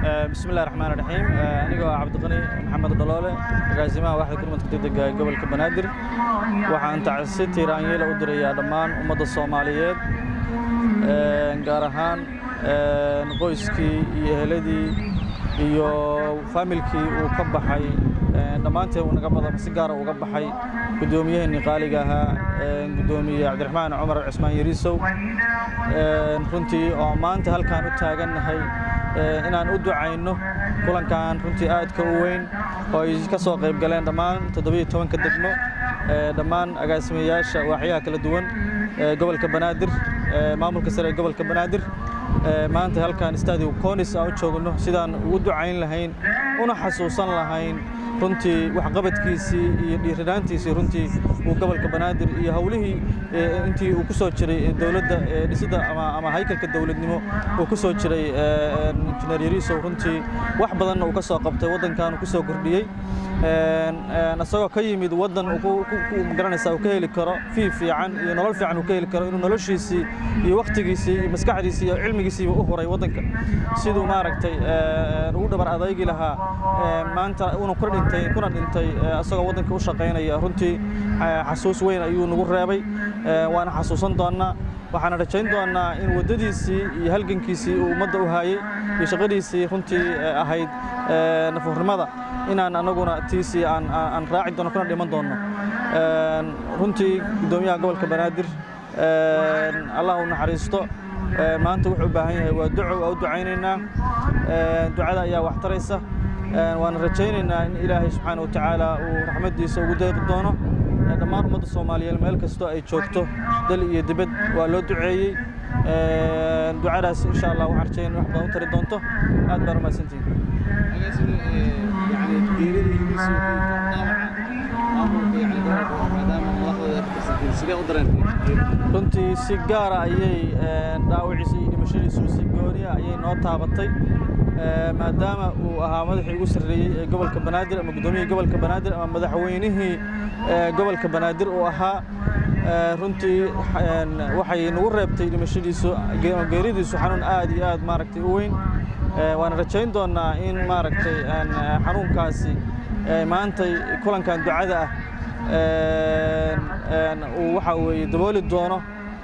بسم الله الرحمن الرحيم أنا عبد الغني محمد الضلالة قاسمة واحد كلمة كتير قبل كبنادر وحن تعسيت إيرانية لأدري دمان أمد الصوماليات قارهان نقويسكي يهلدي iyo familkii uu ka baxay dhamaantii uu naga badan si gaar ah uga baxay gudoomiyaheenii qaaliga ahaa gudoomiye Cabdiraxmaan Cumar Cismaan Yariisow runtii oo maanta halkaan u taaganahay inaan u ducayno kulankan runtii aad ka weyn oo ay ka soo qayb galeen dhammaan 17 degmo dhammaan agaasimayaasha waaxyaha kala duwan gobolka Banaadir maamulka sare ee gobolka Banaadir maanta halkaan istaadi Konis aan u joogno sidaan ugu ducayn lahayn una xasuusan lahayn runtii wax qabadkiisii iyo dhiiranaantiisii runtii uu gobolka Banaadir iyo hawlihii intii uu ku soo jiray dawladda dhisida ama haykalka dawladnimo uu ku soo jiray injineer Yariisow runtii wax badan uu ka soo qabtay wadankan ku soo kordhiyay asagoo ka yimid wadan uu garanaysaa uu ka heli karo fiican iyo nolol fiican uu ka heli karo inuu noloshiisii iyo waqtigiisii iyo maskaxdiisii iyo cilmigiisii u horay wadanka sidoo maaragtay ugu dhabar adaygi lahaa maanta uu kuna dhintay asagoo wadanka u shaqeynaya runtii xasuus weyn ayuu nagu reebay waana xasuusan doonaa waxaan rajayn doonaa in wadadiisii iyo halgankiisii uu ummadda u haayay iyo shaqadiisii runtii ahayd nafurnimada inaan anaguna tiisii aan raaci doono kuna dhiman doono runtii gudoomiyaha gobolka Banaadir Allah uu naxariisto maanta wuxuu u baahan yahay waa duco oo ducaynaynaa ducada ayaa wax taraysa waan rajaynaynaa in Ilaahay subxaanahu wa ta'aala uu raxmadiisa ugu deeqi doono dhammaan ummadda Soomaaliyeed meel kasta ay joogto dal iyo dibad waa loo duceeyay ducadaas insha Allah waxaan rajaynaa wax badan u tari doonto aad baan u mahadsantihiin runtii si gaar ah ayay dhaawiciisa iyo dhimashadiisu si gooni ah ayay noo taabatay maadaama uu ahaa madaxii ugu sarreeyay ee gobolka Banaadir ama gudoomiyihii gobolka Banaadir ama madaxweynihii gobolka Banaadir uu ahaa runtii waxay nagu reebtay dhimashadiisu geeridiisu xanuun aad iyo aad maaragtay u weyn waan rajayn doonaa in maaragtay xanuunkaasi maanta kulankan ducada ah uu waxa weeye dabooli doono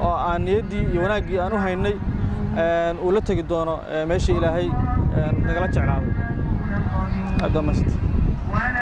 oo aan niyadii iyo wanaaggii aan u haynay uu la tagi doono meeshii Ilaahay nagala jeclaado.